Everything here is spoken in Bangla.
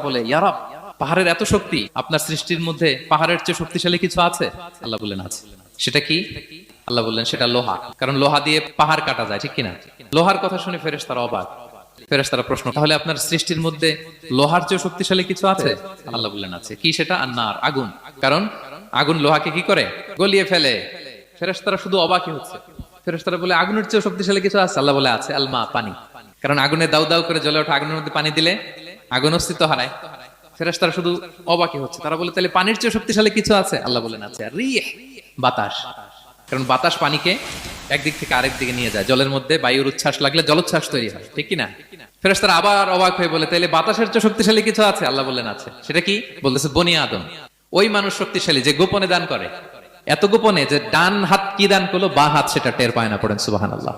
বলে, ইয়া রাব, পাহাড়ের এত শক্তি, আপনার সৃষ্টির মধ্যে পাহাড়ের চেয়ে শক্তিশালী কিছু আছে? আল্লাহ বললেন আছে। সেটা কি? আল্লাহ বললেন সেটা লোহা, কারণ লোহা দিয়ে পাহাড় কাটা যায়, ঠিক কিনা? লোহার কথা শুনে ফেরেশতারা অবাক। ফেরেশতারা প্রশ্ন, তাহলে আপনার সৃষ্টির মধ্যে লোহার চেয়ে শক্তিশালী কিছু আছে? আল্লাহ বললেন আছে। কি সেটা? আন্নার, আগুন। কারণ আগুন লোহাকে কি করে? গলিয়ে ফেলে। ফেরেশতারা শুধু অবাকই হচ্ছে। ফেরেশতারা বলে, আগুনের চেয়ে শক্তিশালী কিছু আছে? আল্লাহ বলে আছে, আলমা, পানি। কারণ আগুনে দাউ দাউ করে জ্বলে ওঠা আগুনের মধ্যে পানি দিলে আগুন অস্তিত্ব হারায়। ফেরেশতারা শুধু অবাকই হচ্ছে। তারা বলে, তাহলে পানির চেয়ে শক্তিশালী কিছু আছে? আল্লাহ বলেন আছে, রিহ, বাতাস। কারণ বাতাস পানিকে একদিক থেকে আরেক দিকে নিয়ে যায়। জলের মধ্যে বায়ুর উচ্ছ্বাস লাগলে জলোচ্ছ্বাস তৈরি হয়, ঠিক কিনা? ফেরেশতারা আবার অবাক হয়ে বলে, তাহলে বাতাসের চেয়ে শক্তিশালী কিছু আছে? আল্লাহ বললেন আছে। সেটা কি? বলতেছে বনি আদম। ওই মানুষ শক্তিশালী যে গোপনে দান করে, এত গোপনে যে ডান হাত কি দান করলো, বা হাত সেটা টের পায় না। পড়েন সুবহানাল্লাহ।